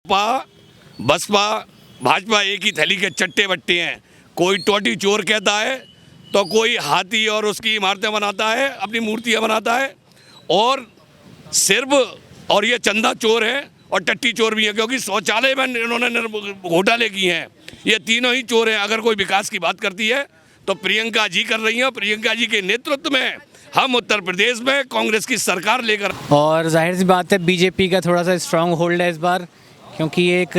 बसपा भाजपा एक ही थैली के चट्टे बट्टे हैं। कोई टोटी चोर कहता है तो कोई हाथी और उसकी इमारतें बनाता है, अपनी मूर्तियां बनाता है, और सिर्फ और ये चंदा चोर है और टट्टी चोर भी है, क्योंकि शौचालय में इन्होंने घोटाले किए हैं। ये तीनों ही चोर हैं। अगर कोई विकास की बात करती है तो प्रियंका जी कर रही हैं। प्रियंका जी के नेतृत्व में हम उत्तर प्रदेश में कांग्रेस की सरकार लेकर, और जाहिर सी बात है बीजेपी का थोड़ा सा स्ट्रांग होल्ड है इस बार, क्योंकि एक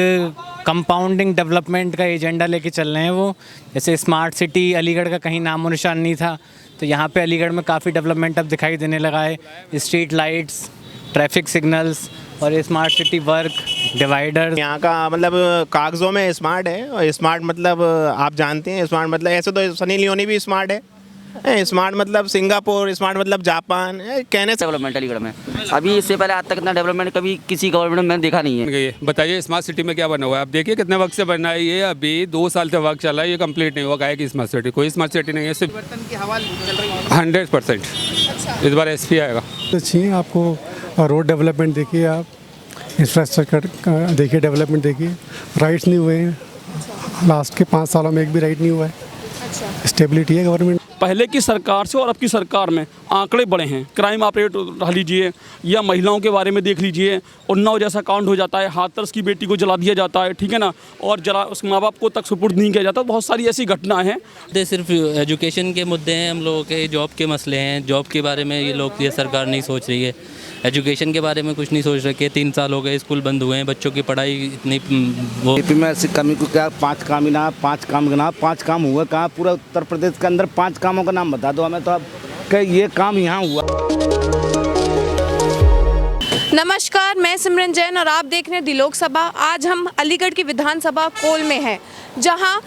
कंपाउंडिंग डेवलपमेंट का एजेंडा लेके चल रहे हैं वो। जैसे स्मार्ट सिटी अलीगढ़ का कहीं नामो निशान नहीं था, तो यहाँ पे अलीगढ़ में काफ़ी डेवलपमेंट अब दिखाई देने लगा है। स्ट्रीट लाइट्स, ट्रैफिक सिग्नल्स और स्मार्ट सिटी वर्क, डिवाइडर। यहाँ का मतलब कागज़ों में स्मार्ट है, और स्मार्ट मतलब आप जानते हैं स्मार्ट मतलब, ऐसे तो सनी लियोनी भी स्मार्ट है। स्मार्ट मतलब सिंगापुर, स्मार्ट मतलब जापान, कहने से डेवलपमेंट अलीगढ़ में अभी इससे पहले आज तक इतना डेवलपमेंट कभी किसी गवर्नमेंट में मैंने देखा नहीं है। बताइए स्मार्ट सिटी में क्या बना हुआ है? आप देखिए कितने वक्त से बना है ये, अभी 2 साल से वर्क चला है, ये कंप्लीट नहीं हुआ। की स्मार्ट सिटी कोई स्मार्ट सिटी नहीं है, सिर्फ परिवर्तन की हवा चल रही है 100%। इस बार SP आएगा। अच्छी है। आपको रोड डेवलपमेंट देखिए, आप इंफ्रास्ट्रक्चर देखिए, डेवलपमेंट देखिए। राइट्स नहीं हुए हैं, लास्ट के 5 सालों में एक भी राइट नहीं हुआ है। स्टेबिलिटी है गवर्नमेंट। पहले की सरकार से और अब की सरकार में आंकड़े बड़े हैं। क्राइम आप रेट उठा लीजिए, या महिलाओं के बारे में देख लीजिए, उन्नाव जैसा कांड हो जाता है, हाथरस की बेटी को जला दिया जाता है, ठीक है ना, और जला उस माँ बाप को तक सुपुर्द नहीं किया जाता। बहुत सारी ऐसी घटना है। सिर्फ एजुकेशन के मुद्दे हैं, हम लोगों के जॉब के मसले हैं। जॉब के बारे में ये सरकार नहीं सोच रही है, एजुकेशन के बारे में कुछ नहीं सोच रही है। 3 साल हो गए, स्कूल बंद हुए हैं, बच्चों की पढ़ाई इतनी वो में कमी को क्या 5 काम गिना, 5 काम गिना, 5 काम हुआ कहाँ? पूरा उत्तर प्रदेश के अंदर 5 कामों का नाम बता दो हमें तो, अब कि ये काम यहाँ हुआ। नमस्कार, मैं सिमरन जैन और आप देख रहे हैं दी लोकसभा। आज हम अलीगढ़ की विधानसभा कोल में हैं, जहां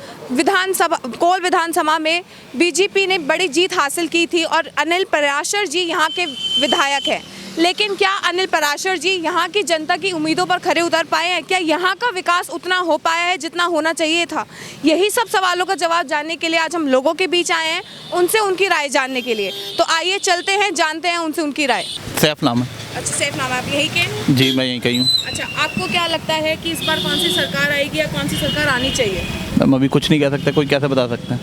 कोल विधानसभा में बीजेपी ने बड़ी जीत हासिल की थी और अनिल पराशर जी यहाँ के विधायक हैं। लेकिन क्या अनिल पराशर जी यहाँ की जनता की उम्मीदों पर खरे उतर पाए हैं? क्या यहाँ का विकास उतना हो पाया है जितना होना चाहिए था? यही सब सवालों का जवाब जानने के लिए आज हम लोगों के बीच आए हैं, उनसे उनकी राय जानने के लिए। तो आइए चलते हैं, जानते हैं उनसे उनकी राय। सैफ नाम है। अच्छा, सैफ नाम है, आप यही के? जी मैं यहीं कहीं हूँ। अच्छा, आपको क्या लगता है कि इस बार कौन सी सरकार आएगी या कौन सी सरकार आनी चाहिए? हम अभी कुछ नहीं कह सकते, कोई कैसे बता सकते हैं?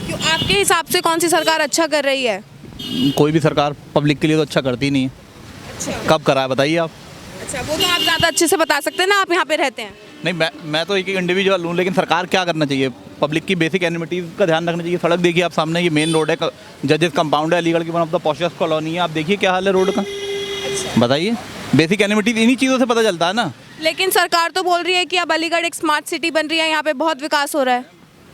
क्यों, आपके हिसाब से कौन सी सरकार अच्छा कर रही है? कोई भी सरकार पब्लिक के लिए तो अच्छा करती नहीं है। अच्छा, कब करा है बताइए आप? अच्छा, वो तो आप ज़्यादा अच्छे से बता सकते हैं ना, आप यहाँ पे रहते हैं। नहीं, मैं तो एक इंडिविजुअल हूँ, लेकिन सरकार क्या करना चाहिए? पब्लिक की बेसिक एमिनिटीज़ का ध्यान रखना चाहिए। सड़क देखिए आप सामने, ये मेन रोड है, जजेस कंपाउंड है, अलीगढ़ की one of the poshest colony है। आप देखिए क्या हाल है रोड का। अच्छा, बताइए, बेसिक एमिनिटीज़ इन्हीं चीज़ों से पता चलता है ना। लेकिन सरकार तो बोल रही है कि अब अलीगढ़ एक स्मार्ट सिटी बन रही है, यहाँ पे बहुत विकास हो रहा है।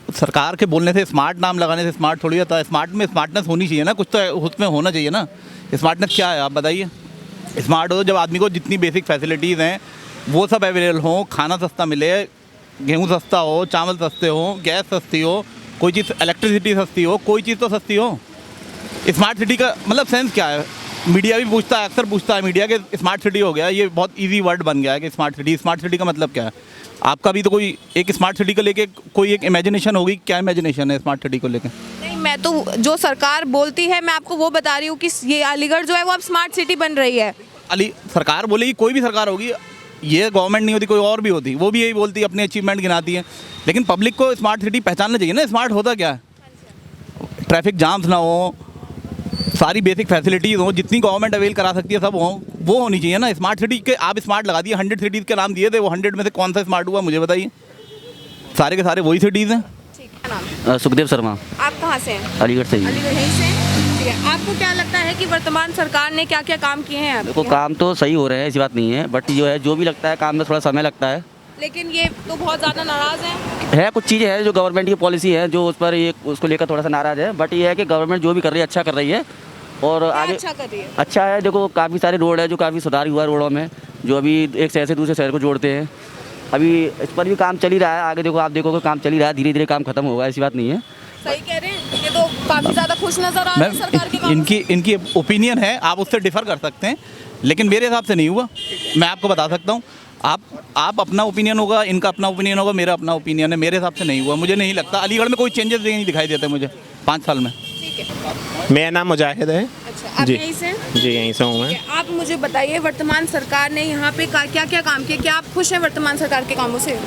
सरकार के बोलने से, स्मार्ट नाम लगाने से स्मार्ट थोड़ी होता है। स्मार्ट में स्मार्टनेस होनी चाहिए ना, कुछ तो उसमें होना चाहिए ना। स्मार्टनेस क्या है आप बताइए? स्मार्ट हो जब आदमी को जितनी बेसिक फैसिलिटीज़ हैं वो सब अवेलेबल हो, खाना सस्ता मिले, गेहूँ सस्ता हो, चावल सस्ते हो, गैस सस्ती हो, कोई चीज़ इलेक्ट्रिसिटी सस्ती हो, कोई चीज़ तो सस्ती हो। स्मार्ट सिटी का मतलब सेंस क्या है? मीडिया भी पूछता है, अक्सर पूछता है मीडिया के स्मार्ट सिटी हो गया, ये बहुत इजी वर्ड बन गया है कि स्मार्ट सिटी। स्मार्ट सिटी का मतलब क्या है? आपका भी तो कोई एक स्मार्ट सिटी को लेके कोई एक इमेजिनेशन होगी। क्या इमेजिनेशन है स्मार्ट सिटी को लेके? नहीं, मैं तो जो सरकार बोलती है मैं आपको वो बता रही हूँ कि ये अलीगढ़ जो है वो अब स्मार्ट सिटी बन रही है। सरकार बोलेगी, कोई भी सरकार होगी, ये गवर्नमेंट नहीं होती, कोई और भी होती, वो भी यही बोलती है, अपने अचीवमेंट गिनाती है। लेकिन पब्लिक को स्मार्ट सिटी पहचानना चाहिए ना। स्मार्ट होता क्या है? ट्रैफिक जाम्स ना हो, सारी बेसिक फैसिलिटीज़ हो, जितनी गवर्नमेंट अवेल करा सकती है सब हो, वो होनी चाहिए ना। स्मार्ट सिटी के आप स्मार्ट लगा दिए, 100 सिटीज़ के नाम दिए थे, वो 100 में से कौन सा स्मार्ट हुआ मुझे बताइए? सारे के सारे वही सिटीज़ हैं। सुखदेव शर्मा। आप कहाँ से हैं? अलीगढ़ से ही। अलीगढ़ यहीं से? ठीक है, आपको क्या लगता है कि वर्तमान सरकार ने क्या क्या काम किए हैं? देखो काम तो सही हो रहे हैं, ऐसी बात नहीं है, बट जो है जो भी लगता है काम में थोड़ा समय लगता है। लेकिन ये तो बहुत ज़्यादा नाराज़ हैं। है कुछ चीज़ें हैं जो गवर्नमेंट की पॉलिसी है जो उस पर ये उसको लेकर थोड़ा सा नाराज़ है, बट ये है कि गवर्नमेंट जो भी कर रही है अच्छा कर रही है। और आगे अच्छा कर रही है? अच्छा है। देखो काफ़ी सारे रोड है जो काफ़ी सुधार हुआ है रोडों में, जो अभी एक शहर से दूसरे शहर को जोड़ते हैं। अभी इस पर भी काम चल ही रहा है। आगे देखो, आप देखोगे काम चल ही रहा है, धीरे धीरे काम खत्म होगा, ऐसी बात नहीं है। सही कह रहे हैं, ये तो काफ़ी ज़्यादा खुश नज़र आ रहे हैं सरकार के काम से। इनकी ओपिनियन है, आप उससे डिफ़र कर सकते हैं, लेकिन मेरे हिसाब से नहीं हुआ। मैं आपको बता सकता हूँ, आप अपना ओपिनियन होगा, इनका अपना ओपिनियन होगा, मेरा अपना ओपिनियन है। मेरे हिसाब से नहीं हुआ, मुझे नहीं लगता। अलीगढ़ में कोई चेंजेस नहीं दिखाई देते मुझे 5 साल में। ठीक है। मेरा नाम मुजाहिद है। अच्छा, आप जी। यहीं से हैं? जी यहीं से हूँ मैं। आप मुझे बताइए वर्तमान सरकार ने यहाँ पे क्या क्या काम किए, क्या आप खुश हैं वर्तमान सरकार के कामों से?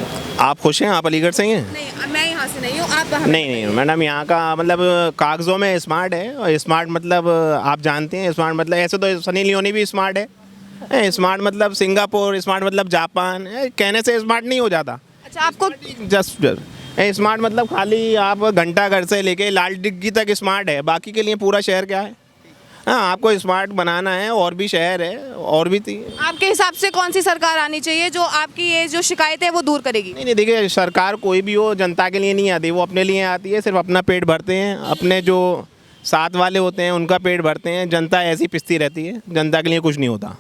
आप खुश हैं? आप अलीगढ़ से ही हैं? नहीं, मैं यहाँ से नहीं हूँ, आप वहाँ नहीं मैडम, यहाँ का मतलब कागज़ों में स्मार्ट है। और स्मार्ट मतलब आप जानते हैं, स्मार्ट मतलब ऐसे तो सनी लियोनी भी स्मार्ट है। स्मार्ट मतलब सिंगापुर, स्मार्ट मतलब जापान, कहने से स्मार्ट नहीं हो जाता। अच्छा, आपको जस्ट स्मार्ट मतलब खाली आप घंटा घर से लेके लाल डिग्गी तक स्मार्ट है, बाकी के लिए पूरा शहर क्या है? हाँ, आपको स्मार्ट बनाना है, और भी शहर है, और भी थी। आपके हिसाब से कौन सी सरकार आनी चाहिए जो आपकी ये जो शिकायत है वो दूर करेगी? नहीं देखिए, सरकार कोई भी हो जनता के लिए नहीं आती, वो अपने लिए आती है। सिर्फ अपना पेट भरते हैं, अपने जो साथ वाले होते हैं उनका पेट भरते हैं। जनता ऐसी पिसती रहती है, जनता के लिए कुछ नहीं होता।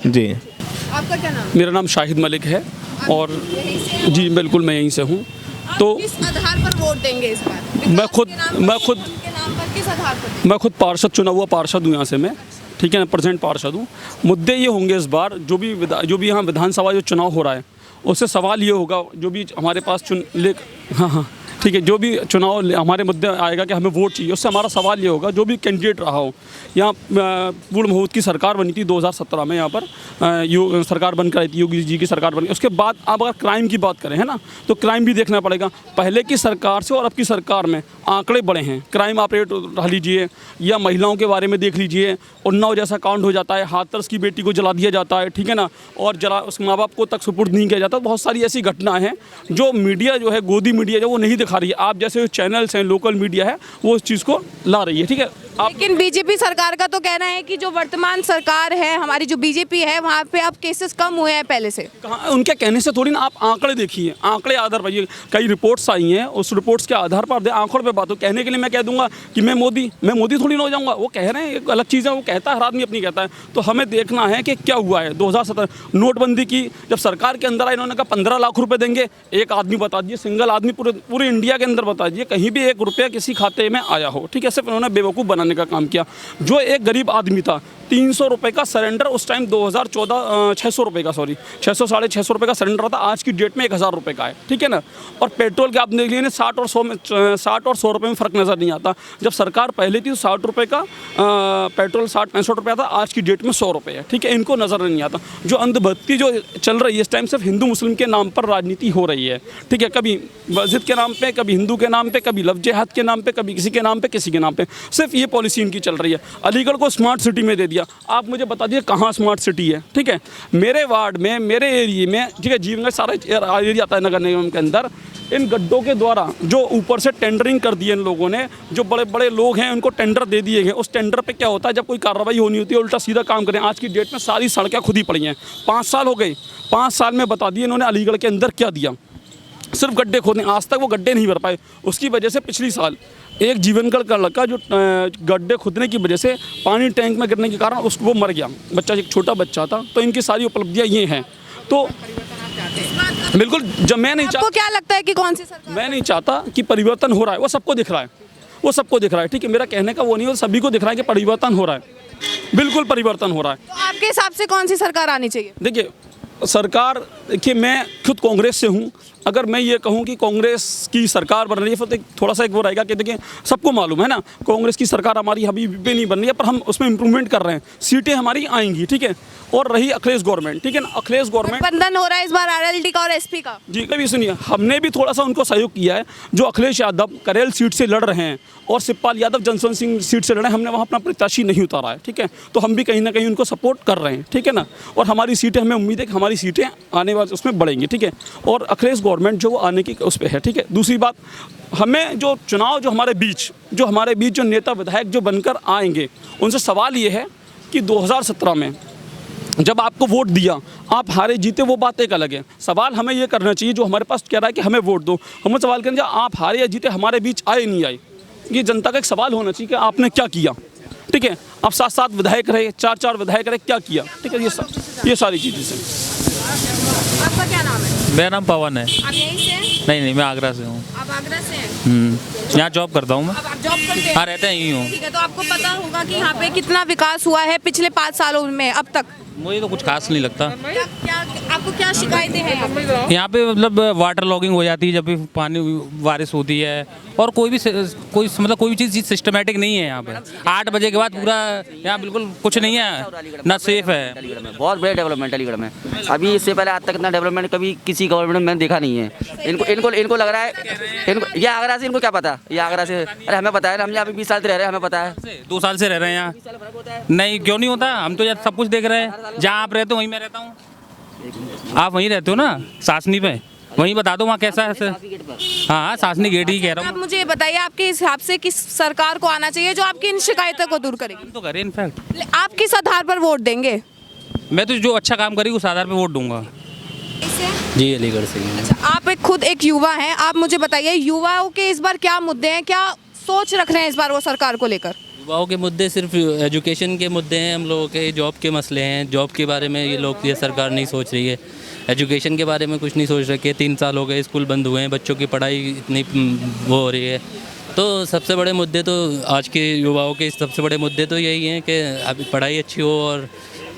जी। आपका क्या नाम? मेरा नाम शाहिद मलिक है और यहीं से हैं? जी बिल्कुल मैं यहीं से हूँ। आप तो किस आधार पर वोट देंगे इस बार? मैं खुद- विकास के नाम मैं पर, खुद- उनके नाम पर किस आधार पर? मैं खुद पार्षद चुना हुआ पार्षद हूँ यहाँ से मैं, ठीक है ना, प्रेजेंट पार्षद हूँ। मुद्दे ये होंगे इस बार जो भी यहाँ विधानसभा जो चुनाव हो रहा है उससे सवाल ये होगा, जो भी हमारे पास हाँ ठीक है, जो भी चुनाव हमारे मुद्दे आएगा कि हमें वोट चाहिए, उससे हमारा सवाल ये होगा जो भी कैंडिडेट रहा हो। यहाँ पूर्ण बहुमत की सरकार बनी थी 2017 में, यहाँ पर सरकार बनकर आई थी, योगी जी की सरकार बनी। उसके बाद आप अगर क्राइम की बात करें है ना, तो क्राइम भी देखना पड़ेगा। पहले की सरकार से और अब की सरकार में आंकड़े बढ़े हैं। क्राइम आप रेट उठा लीजिए या महिलाओं के बारे में देख लीजिए, उन्नाव जैसा कांड हो जाता है, हाथरस की बेटी को जला दिया जाता है, ठीक है ना, और जला उस माँ बाप को तक सुपुर्द नहीं किया जाता। बहुत सारी ऐसी घटना है जो मीडिया जो है, गोदी मीडिया जो वो नहीं दिखा रही है। आप जैसे चैनल्स हैं, लोकल मीडिया है, वो इस चीज़ को ला रही है, ठीक है। लेकिन बीजेपी सरकार का तो कहना है कि जो वर्तमान सरकार है हमारी, जो बीजेपी है, वहाँ पे अब केसेस कम हुए हैं पहले से। कहाँ उनके कहने से थोड़ी ना, आप आंकड़े देखिए, आंकड़े आधार पर ये कई रिपोर्ट्स आई हैं, उस रिपोर्ट्स के आधार पर आप आंकड़ों पे बात हो। कहने के लिए मैं कह दूंगा कि मैं मोदी थोड़ी ना हो जाऊंगा। वो कह रहे हैं, एक अलग चीज़ है, वो कहता है, हर आदमी अपनी कहता है। तो हमें देखना है कि क्या हुआ है। 2017 नोटबंदी की जब सरकार के अंदर आए, इन्होंने कहा 15 लाख रुपए देंगे। एक आदमी बता दीजिए, सिंगल आदमी पूरे इंडिया के अंदर बता दीजिए कहीं भी 1 रुपया किसी खाते में आया हो, ठीक है। सिर्फ उन्होंने बेवकूफ़ बनाने का काम किया। जो एक गरीब आदमी था, 300 रुपये का सरेंडर उस टाइम 2014 600 रुपये का, सॉरी 600 साढ़े 600 रुपये का सरेंडर था। आज की डेट में 1000 रुपये का है, ठीक है ना। और पेट्रोल के आप देख लीजिए 60 और 100 रुपये में फ़र्क नज़र नहीं आता। जब सरकार पहले थी तो 60 रुपये का पेट्रोल 60-65 रुपये था, आज की डेट में 100 रुपये है, ठीक है। इनको नज़र नहीं आता। जो अंधभक्ति जो चल रही है इस टाइम, सिर्फ हिंदू मुस्लिम के नाम पर राजनीति हो रही है, ठीक है। कभी मस्जिद के नाम पर, कभी हिंदू के नाम पर, कभी लव जिहाद के नाम पर, कभी किसी के नाम पर, किसी के नाम पर। सिर्फ ये पॉलिसी इनकी चल रही है। अलीगढ़ को स्मार्ट सिटी में दे दिया। आप मुझे बता दीजिए कहाँ स्मार्ट सिटी है, ठीक है। मेरे वार्ड में, मेरे एरिए में, ठीक है, जीवन का सारा एरिया आता है नगर निगम के अंदर। इन गड्ढों के द्वारा जो ऊपर से टेंडरिंग कर दी है इन लोगों ने, जो बड़े बड़े लोग हैं उनको टेंडर दे दिए गए। उस टेंडर पे क्या होता है, जब कोई कार्रवाई होनी होती है उल्टा सीधा काम करें। आज की डेट में सारी सड़कें खुद ही पड़ी हैं। 5 साल हो गए, 5 साल में बता दिए इन्होंने अलीगढ़ के अंदर क्या दिया। सिर्फ गड्ढे खोदने, आज तक वो गड्ढे नहीं भर पाए। उसकी वजह से पिछली साल एक जीवनगढ़ का लड़का जो गड्ढे खुदने की वजह से पानी टैंक में गिरने के कारण उसको वो मर गया, बच्चा, एक छोटा बच्चा था। तो इनकी सारी उपलब्धियां ये हैं। तो बिल्कुल, जब मैं नहीं आपको क्या लगता है कि कौन सी सरकार? मैं नहीं चाहता कि परिवर्तन हो रहा है, वो सबको दिख रहा है, वो सबको दिख रहा है, ठीक है। मेरा कहने का वो नहीं, वो सभी को दिख रहा है कि परिवर्तन हो रहा है, बिल्कुल परिवर्तन हो रहा है। तो आपके हिसाब से कौन सी सरकार आनी चाहिए? देखिए सरकार, देखिए मैं खुद कांग्रेस से हूँ। अगर मैं ये कहूँ कि कांग्रेस की सरकार बन रही है, फिर थोड़ा सा एक वो रहेगा कि देखिए सबको मालूम है ना, कांग्रेस की सरकार हमारी अभी भी नहीं बन रही है, पर हम उसमें इम्प्रूवमेंट कर रहे हैं, सीटें हमारी आएंगी, ठीक है। और रही अखिलेश गवर्नमेंट, ठीक है ना, अखिलेश गवर्नमेंट गठबंधन हो रहा है इस बार आरएलडी का और एसपी का। जी कभी सुनिए, हमने भी थोड़ा सा उनको सहयोग किया है। जो अखिलेश यादव करेल सीट से लड़ रहे हैं और शिवपाल यादव जसवंत सिंह सीट से लड़ रहे हैं, हमने वहाँ अपना प्रत्याशी नहीं उतारा है, ठीक है। तो हम भी कहीं ना कहीं उनको सपोर्ट कर रहे हैं, ठीक है ना। और हमारी सीटें, हमें उम्मीद है कि हमारी सीटें आने वाले उसमें बढ़ेंगी, ठीक है। और अखिलेश गवर्नमेंट जो आने की उस पर है, ठीक है। दूसरी बात, हमें जो चुनाव जो हमारे बीच जो नेता विधायक जो बनकर आएंगे, उनसे सवाल ये है कि 2017 में जब आपको वोट दिया, आप हारे जीते, वो बात एक अलग है। सवाल हमें ये करना चाहिए, जो हमारे पास कह रहा है कि हमें वोट दो, हमें सवाल करना चाहिए आप हारे या जीते, हमारे बीच आए नहीं आए। ये जनता का एक सवाल होना चाहिए कि आपने क्या किया, ठीक है। आप 7-7 विधायक रहे, 4-4 विधायक रहे, क्या किया, ठीक है। ये सारी चीज़ें हैं। आपका क्या नाम है? मेरा नाम पवन है। आप यहीं से हैं? नहीं, मैं आगरा से हूँ। आप आगरा से हैं? यहाँ जॉब करता हूँ मैं। अब आप जॉब करते हैं? हाँ, रहते यहीं हूँ। ठीक है, तो आपको पता होगा कि यहाँ पे कितना विकास हुआ है पिछले 5 सालों में अब तक। मुझे तो कुछ खास नहीं लगता। क्या आपको क्या शिकायतें हैं यहाँ पे? यहाँ पे मतलब वाटर लॉगिंग हो जाती है जब भी पानी बारिश होती है, और कोई भी चीज़ सिस्टमेटिक नहीं है यहाँ पे। 8 बजे के बाद पूरा यहाँ बिल्कुल कुछ नहीं है, ना सेफ है। अलीगढ़ में बहुत बड़े डेवलपमेंट अलीगढ़ में, अभी इससे पहले आज तक इतना डेवलपमेंट कभी किसी गवर्नमेंट में मैंने देखा नहीं है। इनको लग रहा है ये आगरा से, इनको क्या पता ये आगरा से, अरे हमें पता है, हम यहाँ पे 20 साल से रह रहे हैं, हमें पता है। 2 साल से रह रहे हैं यहाँ। नहीं, क्यों नहीं होता, हम तो यार सब कुछ देख रहे हैं। जहाँ आप रहते हो वहीं मैं रहता हूँ। आप वहीं रहते हो ना सासनी पे, वहीं बता दो वहाँ कैसा है। हाँ, सासनी गेट ही कह रहा हूँ। आप मुझे बताइए आपके हिसाब से किस सरकार को आना चाहिए जो आपकी इन शिकायतों को दूर करेगी? तो करें इनफैक्ट। आप किस आधार पर वोट देंगे? मैं तो जो अच्छा काम करेगी उस आधार पे वोट दूंगा। जी, अलीगढ़ से। अच्छा, आप खुद एक युवा हैं, आप मुझे बताइए युवाओं के इस बार क्या मुद्दे हैं, क्या सोच रख रहे हैं इस बार वो सरकार को लेकर? युवाओं के मुद्दे सिर्फ एजुकेशन के मुद्दे हैं, हम लोगों के जॉब के मसले हैं। जॉब के बारे में ये सरकार नहीं सोच रही है, एजुकेशन के बारे में कुछ नहीं सोच रही है। 3 साल हो गए स्कूल बंद हुए हैं, बच्चों की पढ़ाई इतनी वो हो रही है। तो सबसे बड़े मुद्दे तो आज के युवाओं के सबसे बड़े मुद्दे तो यही हैं कि अभी पढ़ाई अच्छी हो और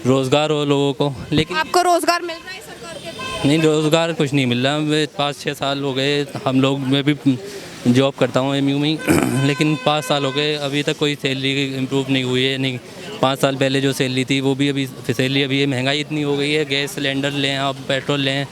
रोज़गार हो लोगों को। लेकिन आपको रोजगार मिल रहा है सरकार के? नहीं, रोज़गार कुछ नहीं मिल रहा। 5-6 साल हो गए हम लोग, मैं भी जॉब करता हूँ MU में ही, लेकिन 5 साल हो गए अभी तक कोई सैलरी इम्प्रूव नहीं हुई है। नहीं, 5 साल पहले जो सैलरी थी वो भी अभी सैलरी, अभी महंगाई इतनी हो गई है, गैस सिलेंडर लें आप, पेट्रोल लें,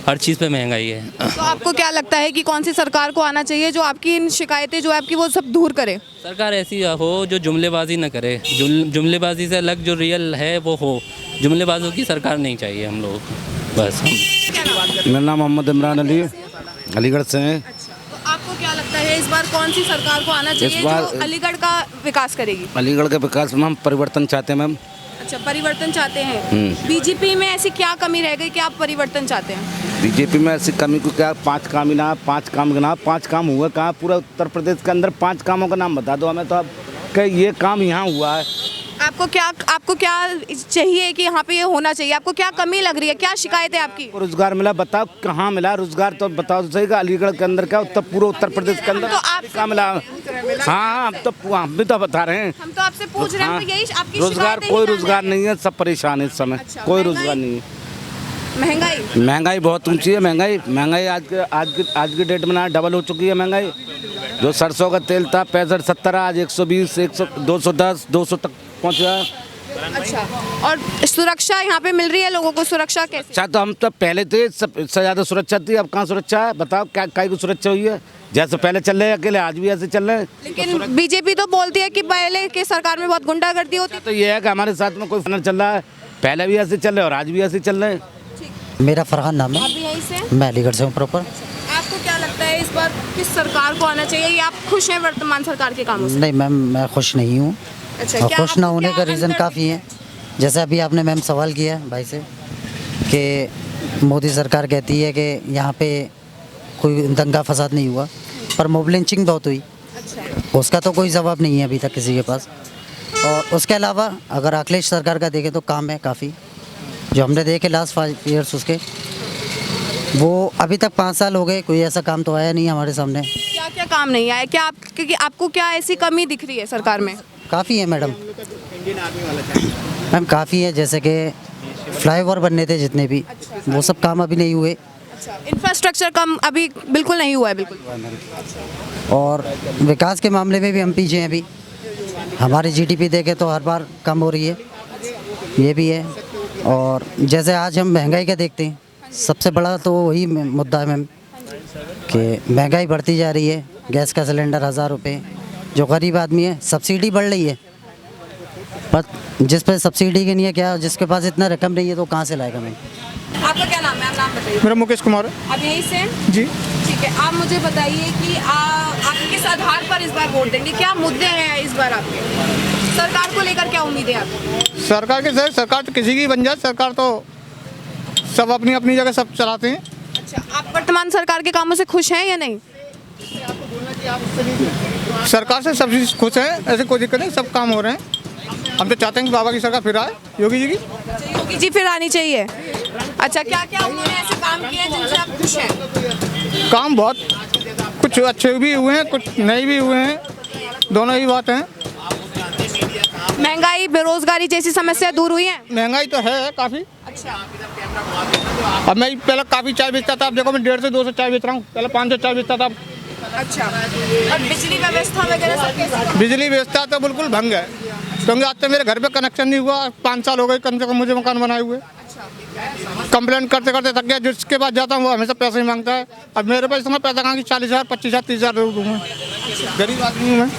हर चीज़ पे महंगाई है। तो आपको क्या लगता है कि कौन सी सरकार को आना चाहिए जो आपकी इन शिकायतें जो आपकी वो सब दूर करे? सरकार ऐसी हो जो जुमलेबाजी न करे, जुमलेबाजी से अलग जो रियल है वो हो। जुमलेबाजों की सरकार नहीं चाहिए हम लोग, बस। मेरा नाम मोहम्मद इमरान अली, अलीगढ़ से हैं। तो आपको क्या लगता है इस बार कौन सी सरकार को आना चाहिए जो अलीगढ़ का विकास करेगी? अलीगढ़ के विकास में हम परिवर्तन चाहते हैं मैम। अच्छा, परिवर्तन चाहते हैं। बीजेपी में ऐसी क्या कमी रह गई कि आप परिवर्तन चाहते हैं? बीजेपी में ऐसी कमी को क्या, 5 काम ही ना, 5 काम गिना, 5 काम हुआ कहाँ? पूरा उत्तर प्रदेश के अंदर 5 कामों का नाम बता दो हमें, तो अब कि ये काम यहाँ हुआ है। आपको क्या चाहिए कि यहाँ पे ये होना चाहिए? आपको क्या कमी लग रही है, क्या शिकायत है आपकी? रोजगार मिला, बताओ कहाँ मिला रोजगार, तो बताओ तो सही का। अलीगढ़ के अंदर क्या, पूरे उत्तर प्रदेश के अंदर कहाँ मिला? हाँ, हम भी तो बता रहे हैं। हम तो आपसे पूछ रहे हैं, यही आपकी रोजगार, कोई रोजगार नहीं है, सब परेशान है इस समय। कोई रोजगार नहीं है। महंगाई बहुत ऊंची है। महंगाई आज की डेट में ना डबल हो चुकी है महंगाई। जो सरसों का तेल था 65-70, आज 120, 100, 210, 200 तक पहुँच गया। अच्छा, और सुरक्षा यहाँ पे मिल रही है लोगों को? सुरक्षा कैसे? अच्छा, तो हम तो पहले थे सबसे ज़्यादा सुरक्षा थी, अब कहाँ सुरक्षा है? बताओ क्या की सुरक्षा हुई है? जैसे पहले चल रहे हैं अकेले, आज भी ऐसे चल रहे हैं। लेकिन बीजेपी तो बोलती है कि पहले की सरकार में बहुत गुंडागर्दी होती। तो ये है कि हमारे साथ में कोई फनर चल रहा है, पहले भी ऐसे चल रहे और आज भी ऐसे चल रहे हैं। मेरा फरहान नाम है। आप भी यहीं से? मैं अलीगढ़ से हूँ प्रॉपर। आपको क्या लगता है इस बार किस सरकार को आना चाहिए, या आप खुश हैं वर्तमान सरकार के कामों से? नहीं मैम, मैं खुश नहीं हूँ। अच्छा, और खुश ना होने का रीज़न काफ़ी है। जैसे अभी आपने मैम सवाल किया है भाई से कि मोदी सरकार कहती है कि यहाँ पे कोई दंगा फसाद नहीं हुआ, पर मोब लिंचिंग बहुत हुई। अच्छा, उसका तो कोई जवाब नहीं है अभी तक किसी के पास। और उसके अलावा अगर अखिलेश सरकार का देखें तो काम है काफ़ी, जो हमने देखे लास्ट 5 ईयर्स उसके, वो अभी तक 5 साल हो गए, कोई ऐसा काम तो आया नहीं हमारे सामने। क्या क्या काम नहीं आया? क्या क्योंकि आपको क्या ऐसी कमी दिख रही है सरकार में? काफ़ी है मैडम, काफ़ी है। जैसे कि फ्लाईओवर बनने थे जितने भी, वो सब काम अभी नहीं हुए। अच्छा, इंफ्रास्ट्रक्चर कम अभी बिल्कुल नहीं हुआ है? बिल्कुल। और विकास के मामले में भी हम पीछे हैं अभी। हमारी GDP देखें तो हर बार कम हो रही है, ये भी है। और जैसे आज हम महंगाई का देखते हैं, सबसे बड़ा तो वही मुद्दा है मैम कि महंगाई बढ़ती जा रही है। गैस का सिलेंडर 1000 रुपये, जो गरीब आदमी है, सब्सिडी बढ़ रही है, पर जिस पे सब्सिडी की नहीं है, क्या जिसके पास इतना रकम नहीं है तो कहाँ से लाएगा मैम? आपका क्या नाम है? आप नाम बताइए। मेरा मुकेश कुमार है। आप यहीं से? जी। ठीक है, आप मुझे बताइए कि आप किस आधार पर इस बार वोट देंगे? क्या मुद्दे हैं इस बार आपके? सरकार को लेकर क्या उम्मीद है आपको? सरकार के सर, सरकार तो किसी की बन जाए, सरकार तो सब अपनी अपनी जगह सब चलाते हैं। अच्छा, आप वर्तमान सरकार के कामों से खुश हैं या नहीं? सरकार से सब चीज़ खुश है, ऐसे कोई दिक्कत नहीं, सब काम हो रहे हैं। हम तो चाहते हैं कि बाबा की सरकार फिर आए, योगी जी की। योगी जी फिर आनी चाहिए। अच्छा, क्या क्या उन्होंने ऐसे काम किए हैं जिनसे आप खुश हैं? काम बहुत कुछ अच्छे भी हुए हैं, कुछ नए भी हुए हैं, दोनों ही बात हैं। महंगाई, बेरोजगारी जैसी समस्या दूर हुई है? महंगाई तो है काफ़ी। अच्छा, अब मैं पहले काफ़ी चाय बेचता था, अब देखो मैं 150 से 200 चाय बेच रहा हूँ, पहले 500 चाय बेचता था। अच्छा, और बिजली व्यवस्था वगैरह सब कैसी? बिजली व्यवस्था तो बिल्कुल भंग है, क्योंकि आज तक मेरे घर पे कनेक्शन नहीं हुआ, 5 साल हो गए कम से कम मुझे मकान बनाए हुए। कंप्लेंट करते करते थक गया, जिसके पास जाता हूँ वो हमेशा पैसे ही मांगता है। अब मेरे पास इतना पैसा कहाँ कि 40,000, 25,000, 30,000 दूँगा। गरीब आदमी हूँ मैं,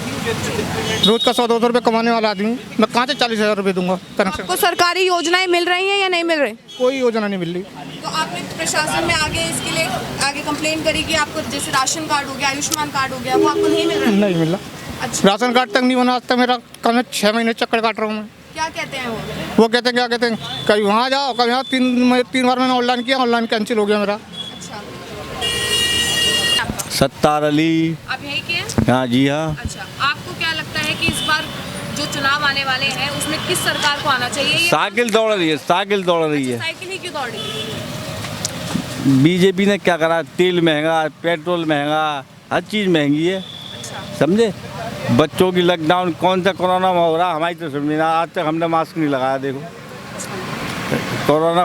रोज का 100-200 रुपये कमाने वाला आदमी, मैं कहाँ से 40,000 रुपये दूंगा कनेक्शन? आपको सरकारी योजनाएं मिल रही हैं या नहीं मिल रही? कोई योजना नहीं मिल रही। तो आपने प्रशासन में आगे इसके लिए आगे कंप्लेंट करी कि आपको जैसे राशन कार्ड हो गया, आयुष्मान कार्ड हो गया, वो आपको नहीं मिल रहा? नहीं मिल रहा। अच्छा, राशन कार्ड तक नहीं बना आज तक मेरा, कम 6 महीने चक्कर काट रहा हूँ मैं। क्या कहते हैं वो कहते हैं, क्या कहते हैं, कहीं वहाँ जाओ, कहीं यहाँ। 3 बार मैंने ऑनलाइन किया, ऑनलाइन कैंसिल हो गया मेरा। अच्छा, सत्तार अली। आप यही के हैं? हाँ जी हाँ। अच्छा, आपको क्या लगता है कि इस बार जो चुनाव आने वाले हैं उसमें किस सरकार को आना चाहिए? साइकिल दौड़ रही है, साइकिल दौड़ रही है। साइकिल ही क्यों दौड़ रही है? बीजेपी ने क्या करा, तेल महंगा, पेट्रोल महंगा, हर चीज़ महंगी है। समझे, बच्चों की लॉकडाउन कौन सा कोरोना में हो रहा हमारी तो समझ ना, आज तक हमने मास्क नहीं लगाया। देखो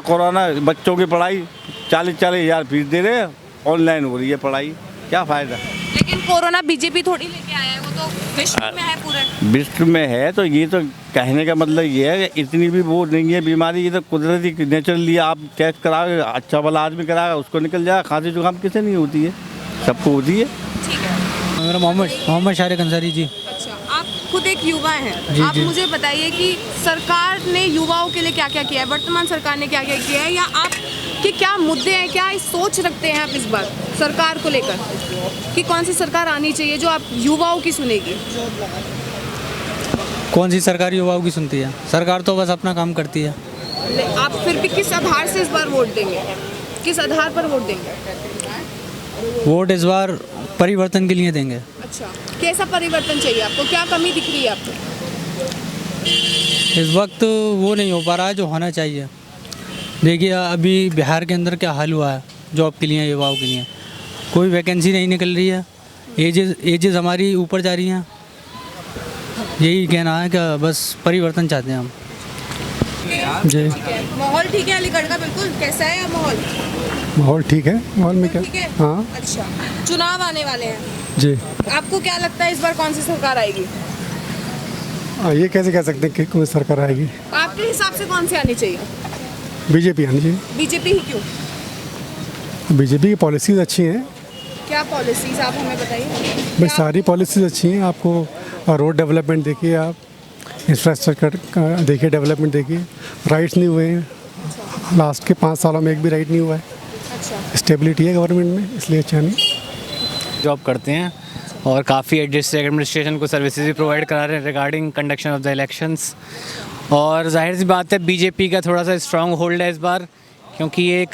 कोरोना बच्चों की पढ़ाई 40,000 हज़ार फीस दे रहे हैं, ऑनलाइन हो रही है पढ़ाई, क्या फ़ायदा? लेकिन कोरोना बीजेपी थोड़ी लेके आया है, वो तो विश्व में है पूरे। विश्व में है तो ये तो कहने का मतलब ये है कि इतनी भी वो नहीं है बीमारी, ये तो कुदरती नेचुरली आप टेस्ट कराओगे, अच्छा वाला आदमी कराएगा उसको निकल जाएगा। खांसी जुकाम किसे नहीं होती है, सबको होती है। ठीक है, मेरा मोहम्मद शारिक अंसारी जी। अच्छा, आप खुद एक युवा हैं, आप मुझे बताइए कि सरकार ने युवाओं के लिए क्या क्या किया है, वर्तमान सरकार ने क्या क्या किया है, या आप कि क्या मुद्दे हैं, क्या सोच रखते हैं आप इस बार सरकार को लेकर कि कौन सी सरकार आनी चाहिए जो आप युवाओं की सुनेगी? कौन सी सरकार युवाओं की सुनती है? सरकार तो बस अपना काम करती है। आप फिर भी किस आधार से इस बार वोट देंगे, किस आधार पर वोट देंगे? वोट इस बार परिवर्तन के लिए देंगे। अच्छा, कैसा परिवर्तन चाहिए आपको, क्या कमी दिख रही है आपको? इस वक्त वो नहीं हो पा रहा है जो होना चाहिए। देखिए अभी बिहार के अंदर क्या हाल हुआ है जॉब के लिए, युवाओं के लिए कोई वैकेंसी नहीं निकल रही है, एजेस हमारी ऊपर जा रही हैं। यही कहना है कि बस परिवर्तन चाहते हैं हम जी। माहौल ठीक है अलीगढ़ का? बिल्कुल। कैसा है माहौल? माहौल ठीक है, माहौल में क्या? ठीक है, हाँ। अच्छा, चुनाव आने वाले हैं जी, आपको क्या लगता है इस बार कौन सी सरकार आएगी? ये कैसे कह सकते हैं कि कौन सरकार आएगी? आपके हिसाब से कौन सी आनी चाहिए? बीजेपी आनी चाहिए। बीजेपी ही क्यों? बीजेपी की पॉलिसीज़ अच्छी हैं। क्या पॉलिसीज आप हमें बताइए? भाई सारी पॉलिसीज़ अच्छी हैं। आपको रोड डेवलपमेंट देखिए, आप इंफ्रास्ट्रक्चर देखिए, डेवलपमेंट देखिए, राइट्स नहीं हुए हैं। लास्ट के 5 सालों में एक भी राइट नहीं हुआ है। अच्छा, स्टेबिलिटी है गवर्नमेंट में, इसलिए अच्छा नहीं। जॉब करते हैं और काफ़ी डिस्ट्रिक्ट एडमिनिस्ट्रेशन को सर्विसेज भी प्रोवाइड करा रहे हैं regarding conduction of the elections. और जाहिर सी बात है बीजेपी का थोड़ा सा स्ट्रॉन्ग होल्ड है इस बार, क्योंकि एक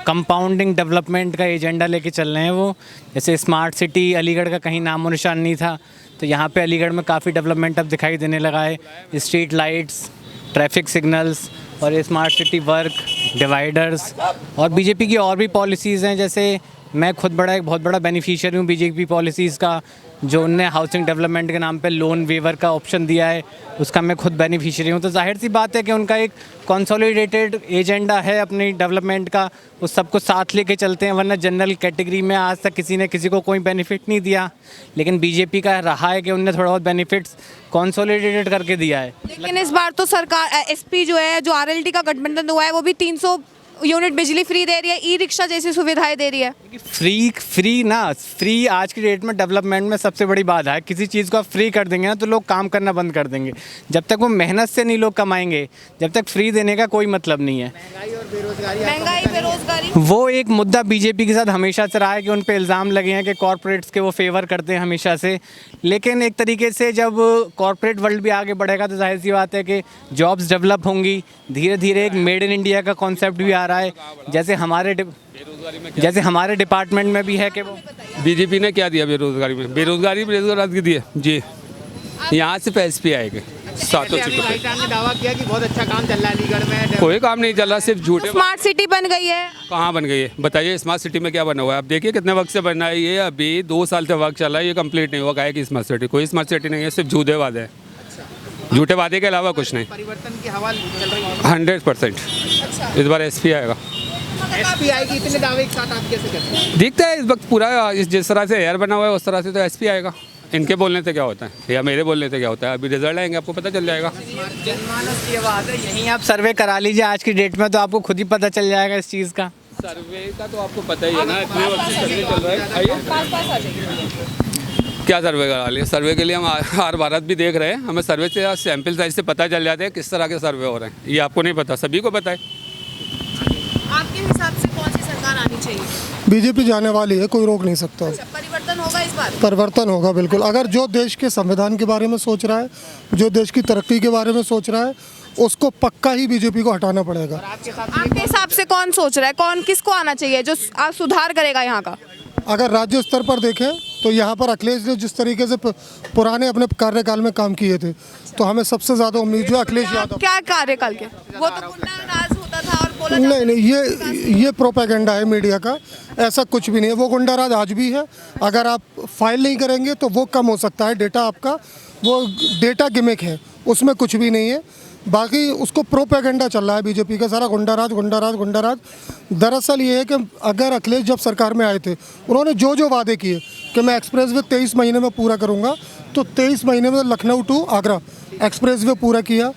कंपाउंडिंग डेवलपमेंट का एजेंडा लेके चल रहे हैं वो। जैसे स्मार्ट सिटी अलीगढ़ का कहीं नामो निशान नहीं था, तो यहाँ पे अलीगढ़ में काफ़ी डेवलपमेंट अब दिखाई देने लगा है। स्ट्रीट लाइट्स, ट्रैफिक सिग्नल्स और ये स्मार्ट सिटी वर्क, डिवाइडर्स और बीजेपी की और भी पॉलिसीज़ हैं। जैसे मैं खुद एक बहुत बड़ा बेनिफिशियरी हूँ बीजेपी पॉलिसीज़ का, जो उनने हाउसिंग डेवलपमेंट के नाम पे लोन वेवर का ऑप्शन दिया है, उसका मैं खुद बेनिफिशियरी हूँ। तो जाहिर सी बात है कि उनका एक कंसोलिडेटेड एजेंडा है अपनी डेवलपमेंट का, उस सबको साथ लेके चलते हैं। वरना जनरल कैटेगरी में आज तक किसी ने किसी को कोई बेनिफिट नहीं दिया, लेकिन बीजेपी का रहा है कि उनने थोड़ा बहुत बेनिफिट्स कंसोलिडेटेड करके दिया है। लेकिन इस बार तो सरकार एसपी जो है, जो आरएलटी का गठबंधन हुआ है, वो भी 300 यूनिट बिजली फ्री दे रही है, ई रिक्शा जैसी सुविधाएं दे रही है। फ्री आज की डेट में डेवलपमेंट में सबसे बड़ी बात है। किसी चीज़ को आप फ्री कर देंगे ना तो लोग काम करना बंद कर देंगे। जब तक वो मेहनत से नहीं लोग कमाएंगे, जब तक फ्री देने का कोई मतलब नहीं है। महंगाई, बेरोजगारी, वो एक मुद्दा बीजेपी के साथ हमेशा से रहा है कि उन पे इल्ज़ाम लगे हैं कि कॉरपोरेट्स के वो फेवर करते हैं हमेशा से। लेकिन एक तरीके से जब कॉरपोरेट वर्ल्ड भी आगे बढ़ेगा तो जाहिर सी बात है कि जॉब्स डेवलप होंगी। धीरे धीरे एक मेड इन इंडिया का कॉन्सेप्ट भी आ रहा है, जैसे हमारे डिपार्टमेंट में भी है कि वो बीजेपी ने क्या दिया बेरोजगारी में? बेरोजगारी की दी है जी। यहाँ से एसपी आएंगे सातों सीटों पे। ने दावा किया कि बहुत अच्छा काम चल रहा है अलीगढ़ में। कोई काम नहीं चल रहा, सिर्फ झूठे। स्मार्ट सिटी बन गई है। कहाँ बन गई है बताइए? स्मार्ट सिटी में क्या बना हुआ है? आप देखिए कितने वक्त से बनना है ये, अभी 2 साल से वक्त चला है, ये कंप्लीट नहीं हुआ। क्या है कि स्मार्ट सिटी? कोई स्मार्ट सिटी नहीं है, सिर्फ झूठे वादे हैं। झूठे वादे के अलावा कुछ नहीं। परिवर्तन की हवा चल रही है 100%। इस बार एसपी आएगा। एसपी आएगी, इतने दावे एक साथ आप कैसे करते हैं? दिखता है इस वक्त पूरा जिस तरह से एयर बना हुआ है उस तरह से तो एसपी आएगा। इनके बोलने से क्या होता है या मेरे बोलने से क्या होता है? अभी रिजल्ट आएंगे आपको पता चल जाएगा। जनमानस की आवाज़ है, यहीं आप सर्वे करा लीजिए आज की डेट में, तो आपको खुद ही पता चल जाएगा इस चीज़ का। सर्वे का तो आपको पता ही है ना, इतने वक्त से सर्वे चल रहा है। आइए क्या सर्वे करा लिए? सर्वे के लिए हम हर भारत भी देख रहे हैं, हमें सर्वे से सैंपल साइज से पता चल जाते हैं किस तरह के सर्वे हो रहे हैं। ये आपको नहीं पता, सभी को पता है। आपके हिसाब से कौन सी सरकार आनी चाहिए? बीजेपी जाने वाली है, कोई रोक नहीं सकता। परिवर्तन होगा इस बार? परिवर्तन होगा बिल्कुल। अगर जो देश के संविधान के बारे में सोच रहा है, जो देश की तरक्की के बारे में सोच रहा है, उसको पक्का ही बीजेपी को हटाना पड़ेगा। आपके हिसाब से कौन सोच रहा है, कौन किसको आना चाहिए जो सुधार करेगा यहाँ का? अगर राज्य स्तर पर देखें तो यहाँ पर अखिलेश ने जिस तरीके से पुराने अपने कार्यकाल में काम किए थे, तो हमें सबसे ज़्यादा उम्मीद जो अखिलेश यादव। क्या कार्यकाल के? वो तो गुंडाराज होता था और बोला नहीं, ये प्रोपेगेंडा है मीडिया का, ऐसा कुछ भी नहीं है। वो गुंडाराज आज भी है। अगर आप फाइल नहीं करेंगे तो वो कम हो सकता है डेटा आपका, वो डेटा गिमिक है, उसमें कुछ भी नहीं है। बाकी उसको प्रोपेगेंडा चल रहा है बीजेपी का, सारा गुंडाराज गुंडाराज गुंडाराज। दरअसल ये है कि अगर अखिलेश जब सरकार में आए थे, उन्होंने जो वादे किए कि मैं एक्सप्रेसवे 23 महीने में पूरा करूंगा, तो 23 महीने में लखनऊ टू आगरा एक्सप्रेसवे पूरा किया।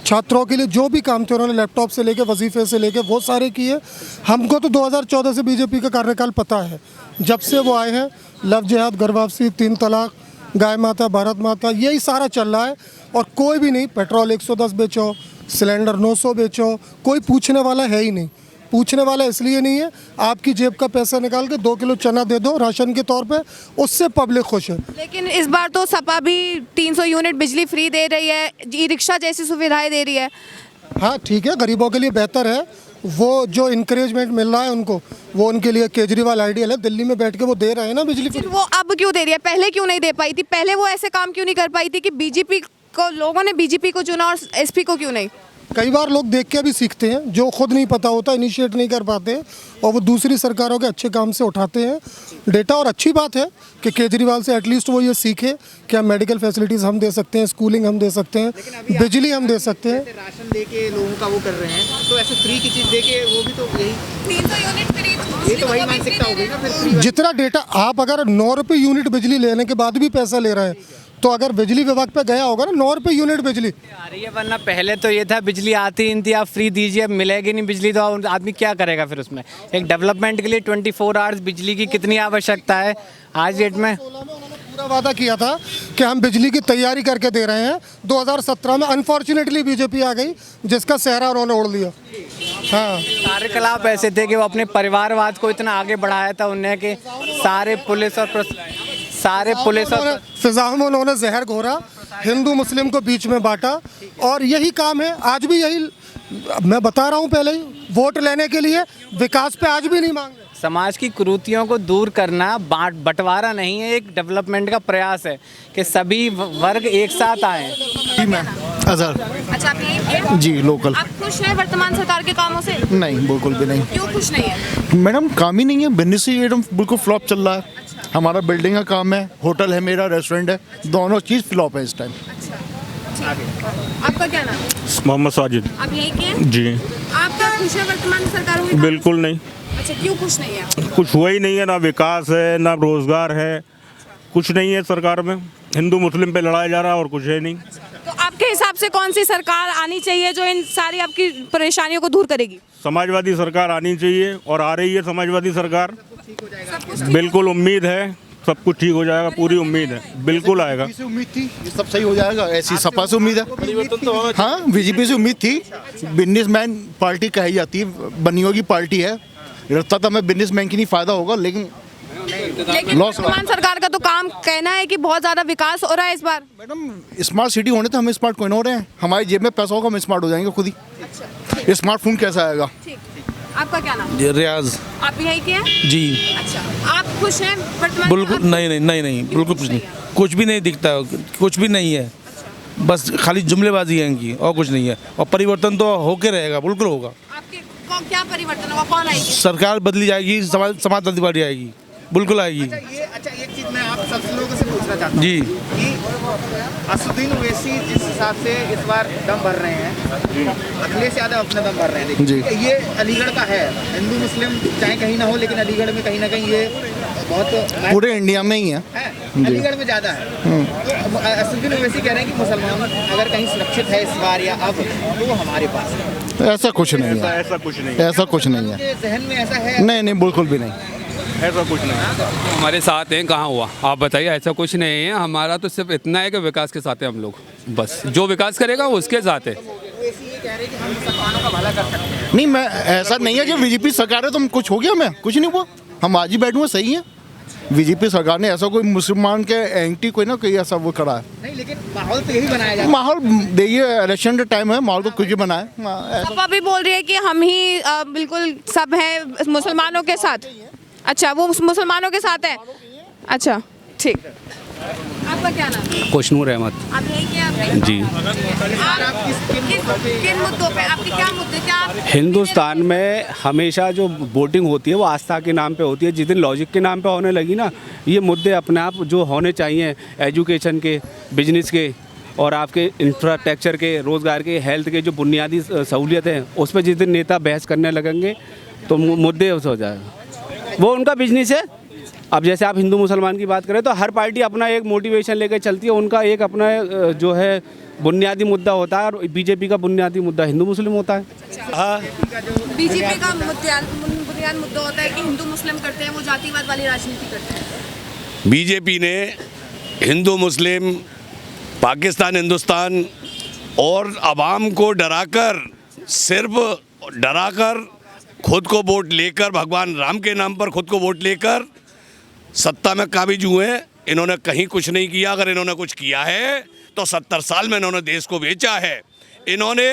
छात्रों के लिए जो भी काम थे उन्होंने लैपटॉप से लेके वजीफे से लेके वो सारे किए। हमको तो 2014 से बीजेपी का कार्यकाल पता है, जब से वो आए हैं, लव जिहाद, घर वापसी, 3 तलाक, गाय माता, भारत माता, यही सारा चल रहा है। और कोई भी नहीं, पेट्रोल 110 बेचो, सिलेंडर 900 बेचो, कोई पूछने वाला है ही नहीं। पूछने वाला इसलिए नहीं है, आपकी जेब का पैसा निकाल के 2 किलो चना दे दो राशन के तौर पे, उससे पब्लिक खुश है। लेकिन इस बार तो सपा भी 300 यूनिट बिजली फ्री दे रही है, ई रिक्शा जैसी सुविधाएं दे रही है। हाँ ठीक है, गरीबों के लिए बेहतर है। वो जो इंकरेजमेंट मिल रहा है उनको, वो उनके लिए केजरीवाल आइडियल है। दिल्ली में बैठ के वो दे रहे हैं ना बिजली फ्री। वो अब क्यों दे रही है, पहले क्यों नहीं दे पाई थी? पहले वो ऐसे काम क्यों नहीं कर पाई थी कि बीजेपी को, लोगों ने बीजेपी को चुना और एसपी को क्यों नहीं? कई बार लोग देख के भी सीखते हैं, जो खुद नहीं पता होता इनिशिएट नहीं कर पाते, और वो दूसरी सरकारों के अच्छे काम से उठाते हैं डेटा। और अच्छी बात है कि केजरीवाल से एटलीस्ट वो ये सीखे कि हम मेडिकल फैसिलिटीज़ हम दे सकते हैं, स्कूलिंग हम दे सकते हैं, बिजली हम दे सकते हैं। राशन दे के लोगों का वो कर रहे हैं, तो ऐसे फ्री की चीज़ दे के वो भी तो यही 300 यूनिट फ्री, ये तो वही मानसिकता हो गई ना फिर फ्री। जितना डेटा आप अगर 9 रुपये यूनिट बिजली लेने के बाद भी पैसा ले रहे हैं, तो अगर बिजली विभाग पे गया होगा ना, 9 रुपये यूनिट बिजली आ रही है। वरना पहले तो ये था बिजली आती नहीं थी, आप फ्री दीजिए, अब मिलेगी नहीं बिजली, तो आदमी क्या करेगा फिर उसमें? एक डेवलपमेंट के लिए 24 आवर्स बिजली की कितनी आवश्यकता है आज डेट में? पूरा वादा किया था कि हम बिजली की तैयारी करके दे रहे हैं। 2017 में अनफॉर्चुनेटली बीजेपी आ गई, जिसका सेहरा उन्होंने ओढ़ लिया। हाँ, कार्यकलाप ऐसे थे कि वो अपने परिवारवाद को इतना आगे बढ़ाया था उन्हें कि सारे पुलिस और फिजा में उन्होंने जहर घोरा, हिंदू मुस्लिम को बीच में बांटा, और यही काम है आज भी। यही मैं बता रहा हूँ, पहले ही वोट लेने के लिए विकास पे आज भी नहीं मांग रहे। समाज की कुरीतियों को दूर करना बंटवारा नहीं है, एक डेवलपमेंट का प्रयास है कि सभी वर्ग एक साथ आए। जी मैम, अजहर। अच्छा, आप यहीं जी, लोकल। आप खुश हैं वर्तमान सरकार के कामों से? नहीं, बिल्कुल भी नहीं। क्यों खुश नहीं है? मैडम काम ही नहीं है, बिजनेस ही एकदम बिल्कुल फ्लॉप चल रहा है। हमारा बिल्डिंग का काम है, होटल है, मेरा रेस्टोरेंट है, दोनों चीज़ फ्लॉप है इस टाइम। आपका क्या नाम है? मोहम्मद साजिद। आप यहीं के हैं? जी। आप क्या खुश है वर्तमान सरकारों के? बिल्कुल नहीं। अच्छा, क्यों खुश नहीं है? कुछ हुआ ही नहीं है, ना विकास है, ना रोजगार है, कुछ नहीं है सरकार में। हिंदू मुस्लिम पे लड़ाया जा रहा है और कुछ है नहीं। तो आपके हिसाब से कौन सी सरकार आनी चाहिए जो इन सारी आपकी परेशानियों को दूर करेगी? समाजवादी सरकार आनी चाहिए और आ रही है समाजवादी सरकार। बिल्कुल उम्मीद है सब कुछ ठीक हो जाएगा, पूरी उम्मीद है, बिल्कुल आएगा। उम्मीद थी ये सब सही हो जाएगा, ऐसी सपा से उम्मीद है। हाँ, बीजेपी से उम्मीद थी। बिजनेसमैन पार्टी कही जाती है, बनियों की पार्टी है, लगता था मैं बिजनेसमैन की नहीं फायदा होगा, लेकिन लॉस। वर्तमान सरकार का तो काम कहना है कि बहुत ज्यादा विकास हो रहा है इस बार। मैडम, स्मार्ट सिटी होने तो हम स्मार्ट कोई हो रहे हैं, हमारी जेब में पैसा होगा, हम स्मार्ट हो जाएंगे खुद ही। स्मार्टफोन कैसा आएगा? आपका क्या नाम? रियाज। आप यहीं के हैं? जी। अच्छा, आप खुश हैं वर्तमान? बिल्कुल नहीं, बिल्कुल कुछ नहीं, कुछ भी नहीं दिखता, कुछ भी नहीं है, बस खाली जुमलेबाजी है इनकी, और कुछ नहीं है। और परिवर्तन तो होके रहेगा, बिल्कुल होगा। आपके क्या परिवर्तन होगा, कौन आएगी? सरकार बदली जाएगी, समाजवादी पार्टी आएगी, बिल्कुल आएगी। अच्छा एक चीज़ मैं आप सब लोगों से पूछना चाहता हूँ जी। कि असदुद्दीन ओवैसी जिस हिसाब से इस बार दम भर रहे हैं, अखिलेश यादव अपना दम भर रहे हैं, देखिए जी। ये अलीगढ़ का है, हिंदू मुस्लिम चाहे कहीं ना हो, लेकिन अलीगढ़ में कहीं ना कहीं ये बहुत पूरे इंडिया में ही है। अलीगढ़ में ज़्यादा है। तो असदुद्दीन ओवैसी कह रहे हैं कि मुसलमान अगर कहीं सुरक्षित है इस बार या अब, तो वो हमारे पास है। ऐसा कुछ नहीं है, ऐसा कुछ नहीं, ऐसा कुछ नहीं है। आपके जहन में ऐसा है? नहीं नहीं, बिल्कुल भी नहीं, ऐसा कुछ नहीं। हमारे साथ हैं, कहाँ हुआ आप बताइए। ऐसा कुछ नहीं है, हमारा तो सिर्फ इतना है कि विकास के साथ हैं हम लोग, बस जो विकास करेगा वो उसके साथ है। ये कह रहे हैं कि हम मुसलमानों का भला कर सकते हैं। नहीं मैं ऐसा नहीं है, जब बीजेपी सरकार है तो कुछ हो गया, मैं कुछ नहीं हुआ, हम आज ही बैठे हुए सही है। बीजेपी सरकार ने ऐसा कोई मुसलमान के एंटी कोई ना कोई ऐसा वो करा है नहीं, लेकिन माहौल तो यही बनाया जाता है। माहौल देखिए, इलेक्शन का टाइम है, माहौल तो कुछ भी बनाए। सपा भी बोल रही है कि हम ही बिल्कुल सब हैं मुसलमानों के साथ। अच्छा, वो मुसलमानों के साथ है। अच्छा, ठीक। आपका क्या नाम है? खुशनूर अहमद आप यही क्या आपने? जी। आप किन मुद्दों पे, आपके क्या मुद्दे, क्या हिंदुस्तान में हमेशा जो वोटिंग होती है वो आस्था के नाम पे होती है। जिस दिन लॉजिक के नाम पे होने लगी ना, ये मुद्दे अपने आप जो होने चाहिए, एजुकेशन के, बिजनेस के और आपके इंफ्रास्ट्रक्चर के, रोज़गार के, हेल्थ के जो बुनियादी सहूलियत हैं, उस पर जिस दिन नेता बहस करने लगेंगे तो मुद्दे उस हो जाएगा। वो उनका बिजनेस है। अब जैसे आप हिंदू मुसलमान की बात करें तो हर पार्टी अपना एक मोटिवेशन लेकर चलती है, उनका एक अपना जो है बुनियादी मुद्दा होता है, और बीजेपी का बुनियादी मुद्दा हिंदू मुस्लिम होता है। बीजेपी का बुनियादी मुद्दा होता है कि हिंदू मुस्लिम करते हैं, वो जातिवाद वाली राजनीति करते हैं। बीजेपी ने हिंदू मुस्लिम, पाकिस्तान हिंदुस्तान और आवाम को डराकर, सिर्फ डराकर, खुद को वोट लेकर, भगवान राम के नाम पर खुद को वोट लेकर सत्ता में काबिज हुए। इन्होंने कहीं कुछ नहीं किया। अगर इन्होंने कुछ किया है तो 70 साल में इन्होंने देश को बेचा है। इन्होंने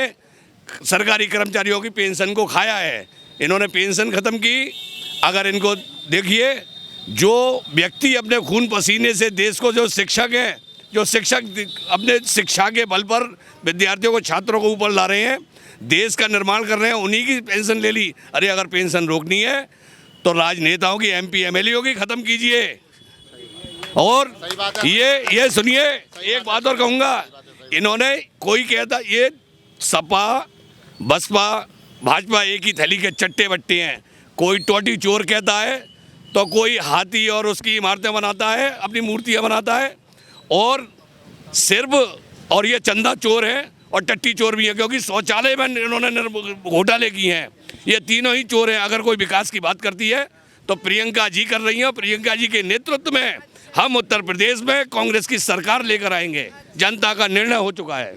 सरकारी कर्मचारियों की पेंशन को खाया है, इन्होंने पेंशन ख़त्म की। अगर इनको देखिए, जो व्यक्ति अपने खून पसीने से देश को, जो शिक्षक हैं, जो शिक्षक अपने शिक्षा के बल पर विद्यार्थियों को, छात्रों को ऊपर ला रहे हैं, देश का निर्माण कर रहे हैं, उन्हीं की पेंशन ले ली। अरे अगर पेंशन रोकनी है तो राजनेताओं की, MP MLA की ख़त्म कीजिए। और ये सुनिए, एक बात और कहूँगा, इन्होंने कोई कहता ये सपा बसपा भाजपा एक ही थैली के चट्टे बट्टे हैं। कोई टोटी चोर कहता है तो कोई हाथी और उसकी इमारतें बनाता है, अपनी मूर्तियाँ बनाता है, और सिर्फ और ये चंदा चोर है और टट्टी चोर भी है, क्योंकि शौचालय में इन्होंने घोटाले किए हैं। ये तीनों ही चोर हैं। अगर कोई विकास की बात करती है तो प्रियंका जी कर रही हैं। प्रियंका जी के नेतृत्व में हम उत्तर प्रदेश में कांग्रेस की सरकार लेकर आएंगे। जनता का निर्णय हो चुका है।